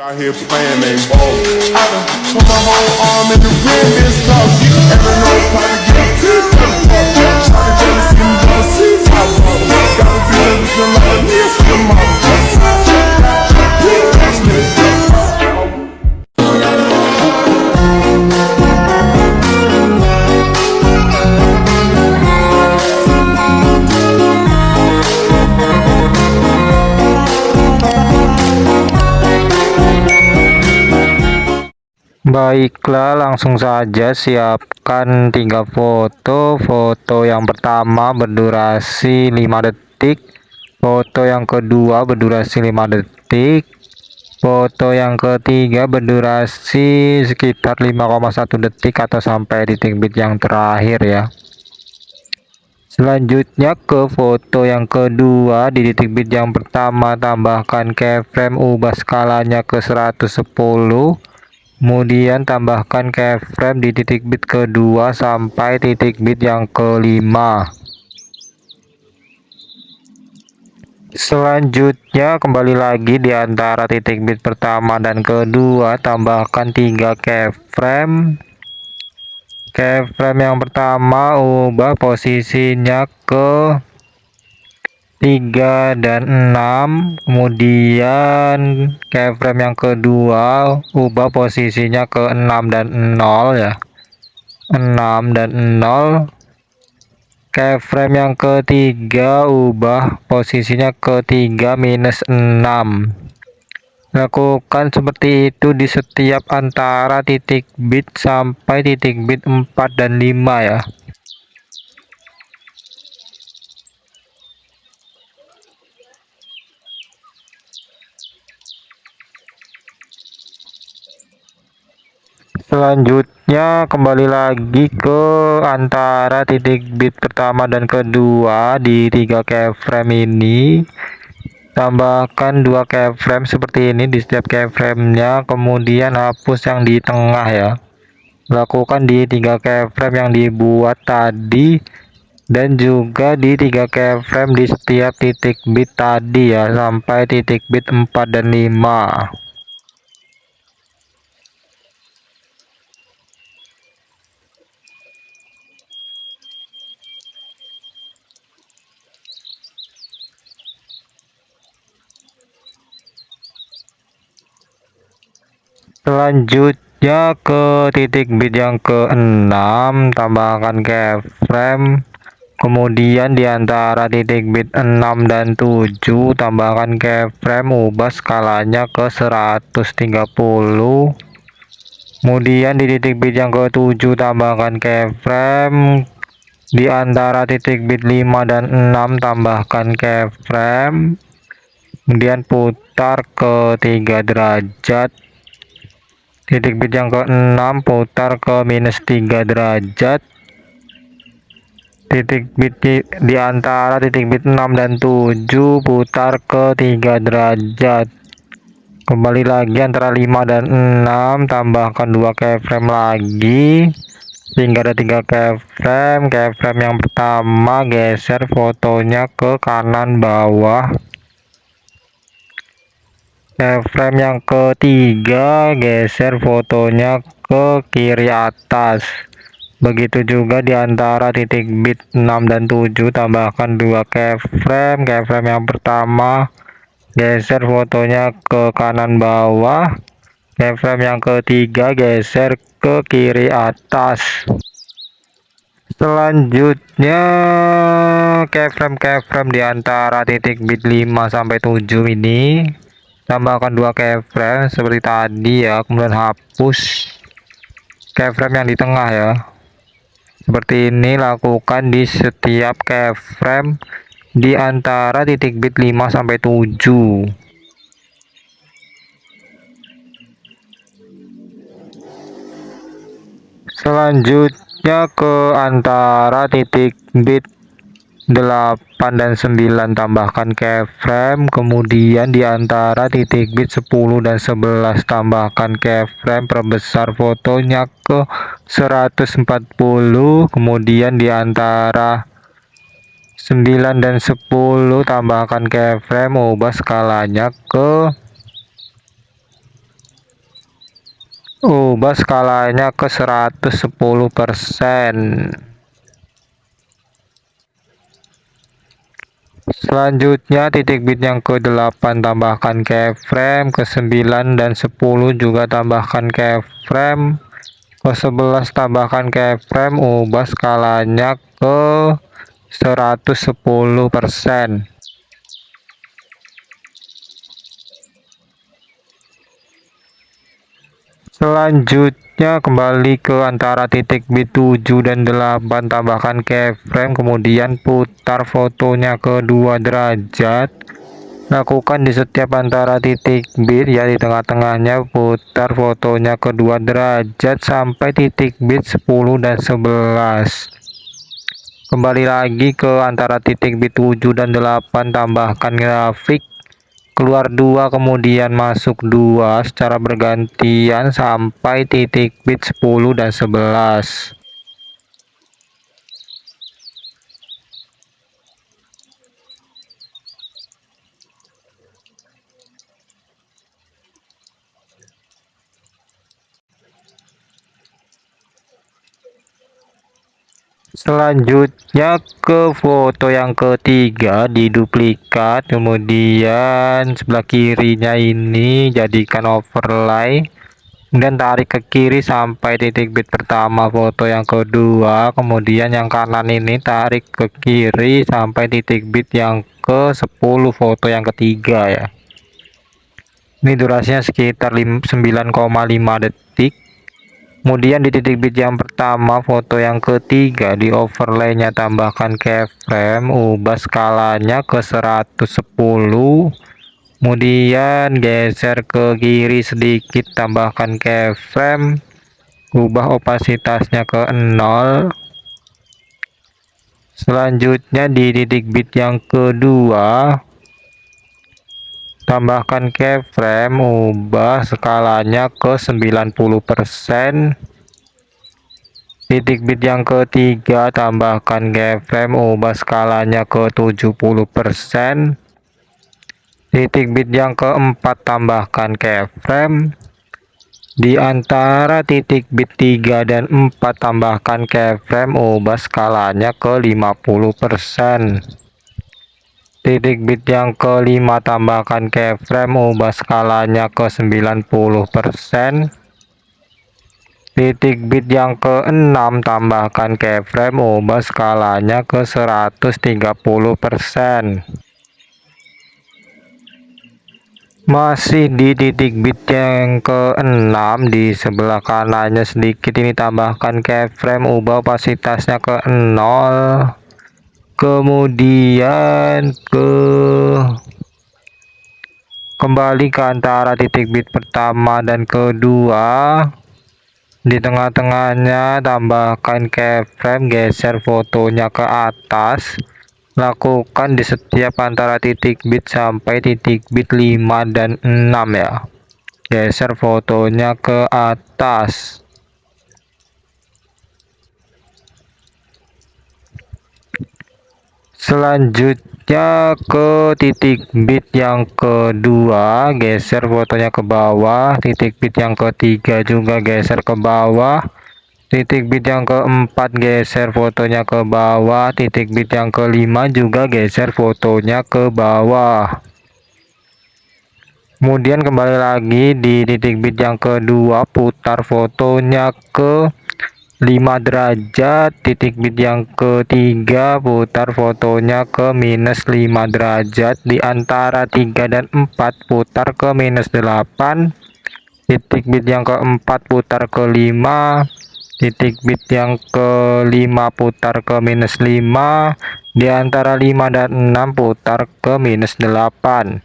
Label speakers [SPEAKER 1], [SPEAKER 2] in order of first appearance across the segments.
[SPEAKER 1] Out here playing they ball. I done put my whole arm in the rim, it's tough. Every night trying to get a trying to jealousy, jealousy, I bought. Got a feeling we can love me, it's your
[SPEAKER 2] Baiklah, langsung saja siapkan 3 foto. Foto yang pertama berdurasi 5 detik, foto yang kedua berdurasi 5 detik, foto yang ketiga berdurasi sekitar 5,1 detik atau sampai titik bit yang terakhir ya. Selanjutnya ke foto yang kedua. Di titik bit yang pertama tambahkan keyframe, ubah skalanya ke 110. Kemudian tambahkan keyframe di titik bit kedua sampai titik bit yang kelima. Selanjutnya kembali lagi di antara titik bit pertama dan kedua, tambahkan 3 keyframe. Keyframe yang pertama ubah posisinya ke 3 dan 6, kemudian keyframe yang kedua ubah posisinya ke 6 dan 0 ya, 6 dan 0. Keyframe yang ketiga ubah posisinya ke 3 minus 6. Lakukan seperti itu di setiap antara titik bit sampai titik bit 4 dan 5 ya. Selanjutnya kembali lagi ke antara titik bit pertama dan kedua. Di 3 keyframe ini tambahkan 2 keyframe seperti ini di setiap keyframe-nya, kemudian hapus yang di tengah ya. Lakukan di 3 keyframe yang dibuat tadi, dan juga di 3 keyframe di setiap titik bit tadi ya, sampai titik bit 4 dan 5. Selanjutnya ke titik bit yang ke-6, tambahkan keyframe, kemudian di antara titik bit 6 dan 7 tambahkan keyframe, ubah skalanya ke 130. Kemudian di titik bit yang ke-7 tambahkan keyframe, di antara titik bit 5 dan 6 tambahkan keyframe, kemudian putar ke 3 derajat. Titik bit yang ke-6 putar ke minus 3 derajat. Titik bit di antara titik bit 6 dan 7 putar ke 3 derajat. Kembali lagi antara 5 dan 6, tambahkan 2 keyframe lagi sehingga ada 3 keyframe. Keyframe yang pertama geser fotonya ke kanan bawah. Keyframe yang ketiga geser fotonya ke kiri atas. Begitu juga di antara titik bit 6 dan 7 tambahkan 2 keyframe. Keyframe yang pertama geser fotonya ke kanan bawah. Keyframe yang ketiga geser ke kiri atas. Selanjutnya keyframe di antara titik bit 5 sampai 7 ini tambahkan 2 keyframe seperti tadi ya, kemudian hapus keyframe yang di tengah ya. Seperti ini lakukan di setiap keyframe di antara titik bit 5 sampai 7. Selanjutnya ke antara titik bit 8 dan 9 tambahkan keyframe, kemudian di antara titik bit 10 dan 11 tambahkan keyframe, perbesar fotonya ke 140, kemudian di antara 9 dan 10 tambahkan keyframe, ubah skalanya ke Ubah skalanya ke 110%. Selanjutnya titik bit yang ke-8 tambahkan keyframe, ke-9 dan 10 juga tambahkan keyframe, ke-11 tambahkan keyframe, ubah skalanya ke 110%. Selanjutnya kembali ke antara titik bit 7 dan 8, tambahkan keyframe, kemudian putar fotonya ke 2 derajat. Lakukan di setiap antara titik bit, ya, di tengah-tengahnya putar fotonya ke 2 derajat sampai titik bit 10 dan 11. Kembali lagi ke antara titik bit 7 dan 8, tambahkan grafik, keluar 2 kemudian masuk 2 secara bergantian sampai titik bit 10 dan 11. Selanjutnya ke foto yang ketiga, diduplikat, kemudian sebelah kirinya ini jadikan overlay dan tarik ke kiri sampai titik bit pertama foto yang kedua, kemudian yang kanan ini tarik ke kiri sampai titik bit yang ke 10 foto yang ketiga, ya. Ini durasinya sekitar 9,5 detik. Kemudian di titik bit yang pertama foto yang ketiga, di overlaynya tambahkan keyframe, ubah skalanya ke 110, kemudian geser ke kiri sedikit, tambahkan keyframe, ubah opasitasnya ke 0. Selanjutnya di titik bit yang kedua, tambahkan keyframe, ubah skalanya ke 90%. Titik bit yang ketiga, tambahkan keyframe, ubah skalanya ke 70%. Titik bit yang keempat, tambahkan keyframe. Di antara titik bit 3 dan 4, tambahkan keyframe, ubah skalanya ke 50%. Titik bit yang kelima, tambahkan keyframe, ubah skalanya ke 90%. Titik bit yang keenam, tambahkan keyframe, ubah skalanya ke 130%. Masih di titik bit yang keenam, di sebelah kanannya sedikit ini tambahkan keyframe, ubah opasitasnya ke 0. Kemudian kembali ke antara titik bit pertama dan kedua. Di tengah-tengahnya tambahkan keyframe, geser fotonya ke atas. Lakukan di setiap antara titik bit sampai titik bit 5 dan 6, ya. Geser fotonya ke atas. Selanjutnya ke titik bit yang kedua, geser fotonya ke bawah. Titik bit yang ketiga juga geser ke bawah. Titik bit yang keempat, geser fotonya ke bawah. Titik bit yang kelima juga geser fotonya ke bawah. Kemudian kembali lagi di titik bit yang kedua, putar fotonya ke 5 derajat. Titik bit yang ketiga, putar fotonya ke minus 5 derajat. Di antara 3 dan 4, putar ke minus 8. Titik bit yang keempat, putar ke 5. Titik bit yang kelima, putar ke minus 5. Di antara 5 dan 6, putar ke minus 8.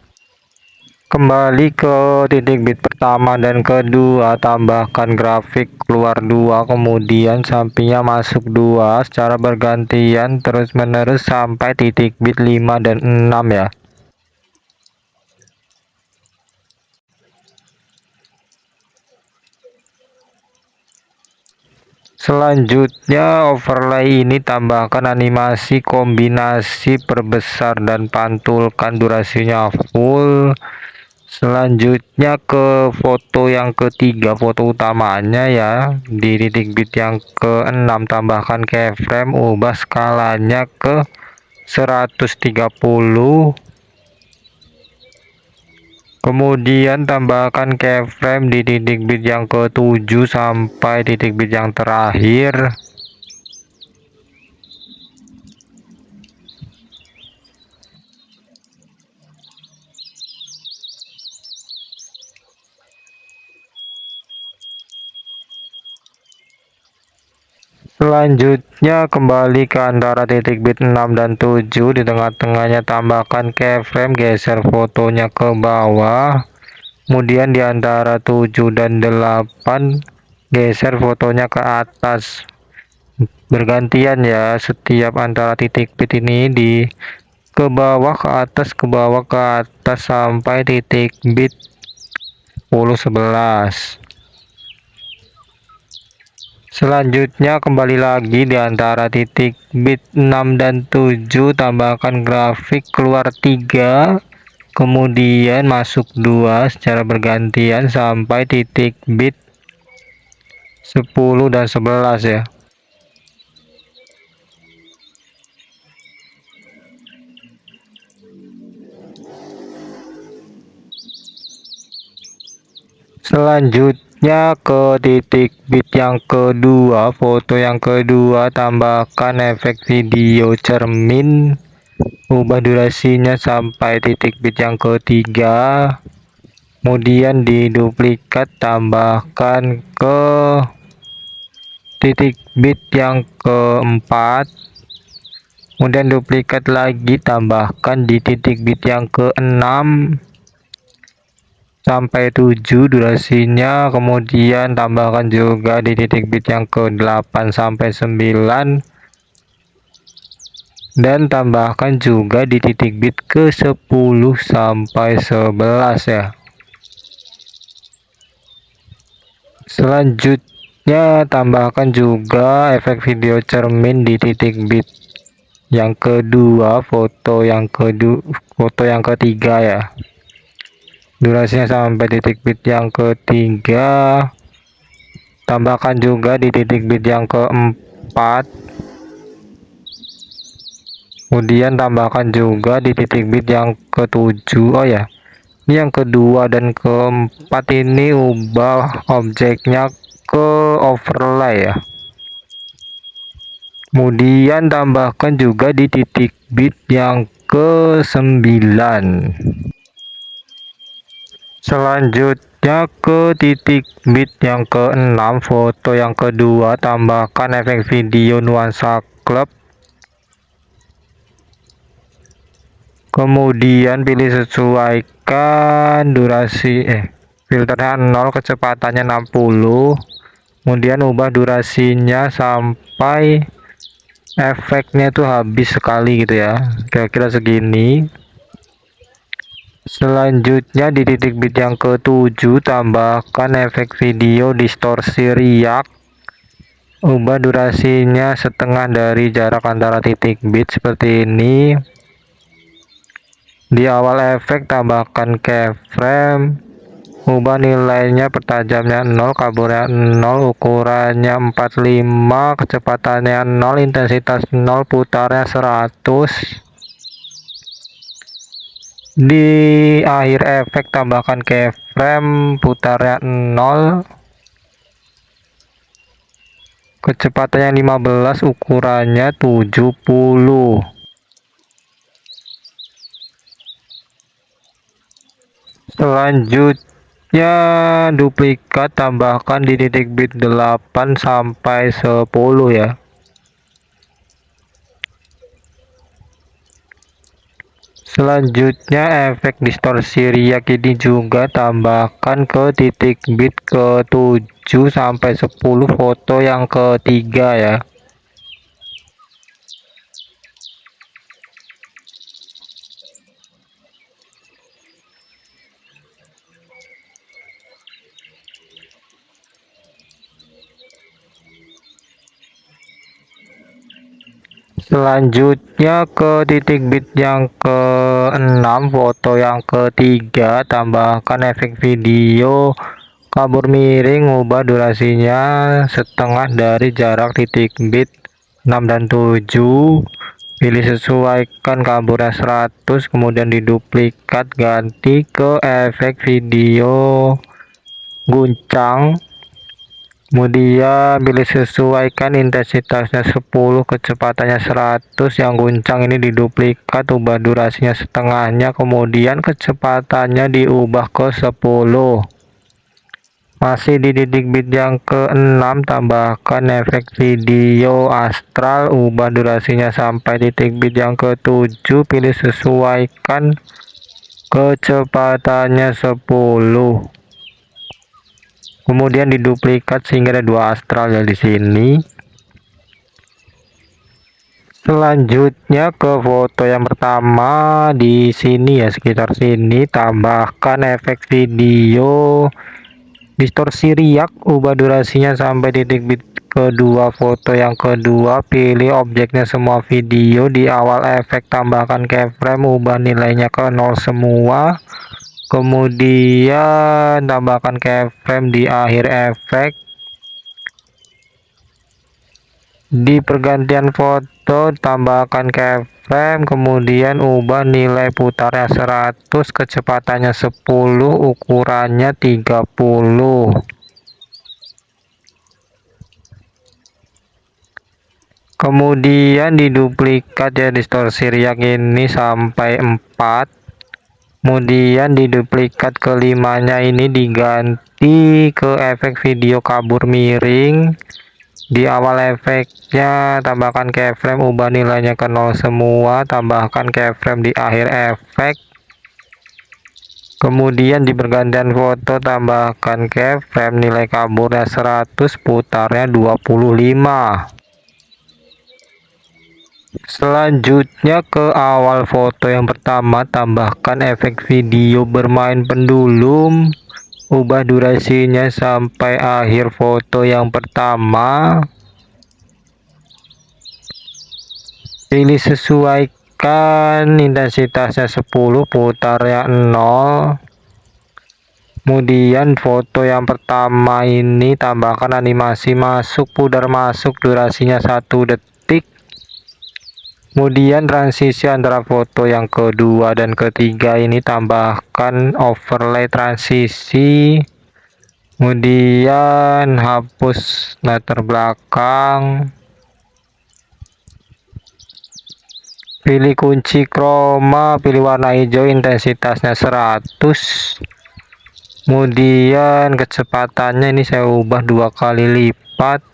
[SPEAKER 2] Kembali ke titik bit pertama dan kedua, tambahkan grafik, keluar 2 kemudian sampingnya masuk 2 secara bergantian terus menerus sampai titik bit 5 dan 6, ya. Selanjutnya overlay ini tambahkan animasi kombinasi perbesar dan pantulkan durasinya full Selanjutnya ke foto yang ketiga, foto utamanya ya. Di titik bit yang ke-6 tambahkan keyframe, ubah skalanya ke 130. Kemudian tambahkan keyframe di titik bit yang ke-7 sampai titik bit yang terakhir. Selanjutnya kembali ke antara titik bit 6 dan 7, di tengah-tengahnya tambahkan keyframe, geser fotonya ke bawah. Kemudian di antara 7 dan 8 geser fotonya ke atas. Bergantian ya, setiap antara titik bit ini di ke bawah ke atas, ke bawah ke atas sampai titik bit 10 11. Selanjutnya kembali lagi di antara titik bit 6 dan 7, tambahkan grafik keluar 3, kemudian masuk 2 secara bergantian sampai titik bit 10 dan 11 ya. Selanjutnya ke titik bit yang kedua, foto yang kedua, tambahkan efek video cermin, ubah durasinya sampai titik bit yang ketiga. Kemudian diduplikat, tambahkan ke titik bit yang keempat. Kemudian duplikat lagi, tambahkan di titik bit yang ke-6 sampai 7 durasinya. Kemudian tambahkan juga di titik bit yang ke-8 sampai 9, dan tambahkan juga di titik bit ke-10 sampai 11 ya. Selanjutnya tambahkan juga efek video cermin di titik bit yang kedua, foto yang ketiga ya. Durasinya sampai titik bit yang ketiga. Tambahkan juga di titik bit yang keempat. Kemudian tambahkan juga di titik bit yang ketujuh. Oh ya, ini yang kedua dan keempat ini ubah objeknya ke overlay ya. Kemudian tambahkan juga di titik bit yang ke-9. Selanjutnya ke titik bit yang ke-6, foto yang kedua, tambahkan efek video nuansa klub. Kemudian pilih sesuaikan durasi filternya 0, kecepatannya 60. Kemudian ubah durasinya sampai efeknya itu habis sekali gitu ya, kira-kira segini. Selanjutnya di titik bit yang ke-7, tambahkan efek video distorsi riak. Ubah durasinya setengah dari jarak antara titik bit seperti ini. Di awal efek tambahkan keyframe. Ubah nilainya pertajamnya 0, kaburnya 0, ukurannya 45, kecepatannya 0, intensitas 0, putarnya 100. Di akhir efek tambahkan keyframe, putarnya 0, kecepatannya 15, ukurannya 70. Selanjutnya duplikat, tambahkan di titik bit 8 sampai 10 ya. Selanjutnya efek distorsi riak ini juga tambahkan ke titik bit ke-7 sampai 10, foto yang ketiga ya. Selanjutnya ke titik bit yang ke-6, keenam, foto yang ketiga, tambahkan efek video kabur miring, ubah durasinya setengah dari jarak titik bit 6 dan 7. Pilih sesuaikan kaburnya 100, kemudian diduplikat, ganti ke efek video guncang. Kemudian pilih sesuaikan intensitasnya 10, kecepatannya 100. Yang guncang ini diduplikat, ubah durasinya setengahnya, kemudian kecepatannya diubah ke 10. Masih di titik bit yang ke-6, tambahkan efek video astral, ubah durasinya sampai titik bit yang ke-7, pilih sesuaikan kecepatannya 10. Kemudian diduplikat sehingga ada 2 astral ya di sini. Selanjutnya ke foto yang pertama di sini ya, sekitar sini, tambahkan efek video distorsi riak, ubah durasinya sampai titik bit kedua. Foto yang kedua, pilih objeknya semua video. Di awal efek tambahkan keyframe, ubah nilainya ke 0 semua. Kemudian tambahkan keyframe di akhir efek. Di pergantian foto tambahkan keyframe, kemudian ubah nilai putarnya 100, kecepatannya 10, ukurannya 30. Kemudian diduplikat ya distorsi riak ini sampai 4. Kemudian diduplikat kelimanya ini, diganti ke efek video kabur miring. Di awal efeknya tambahkan keyframe, ubah nilainya ke 0 semua, tambahkan keyframe di akhir efek. Kemudian di pergantian foto tambahkan keyframe, nilai kaburnya 100, putarnya 25. Selanjutnya ke awal foto yang pertama, tambahkan efek video bermain pendulum, ubah durasinya sampai akhir foto yang pertama. Pilih sesuaikan intensitasnya 10, putarnya 0. Kemudian foto yang pertama ini tambahkan animasi masuk, pudar masuk, durasinya 1 detik. Kemudian transisi antara foto yang kedua dan ketiga ini tambahkan overlay transisi. Kemudian hapus latar belakang. Pilih kunci chroma, pilih warna hijau, intensitasnya 100. Kemudian kecepatannya ini saya ubah 2 kali lipat.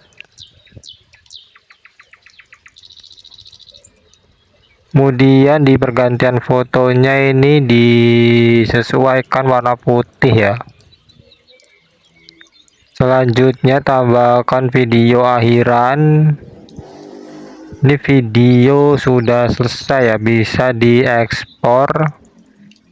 [SPEAKER 2] Kemudian di pergantian fotonya ini disesuaikan warna putih ya. Selanjutnya tambahkan video akhiran. Ini video sudah selesai ya, bisa diekspor.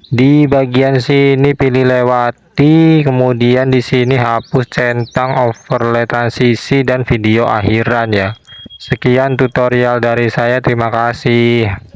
[SPEAKER 2] Di bagian sini pilih lewati, kemudian di sini hapus centang, overlay transisi, dan video akhiran ya. Sekian tutorial dari saya, terima kasih.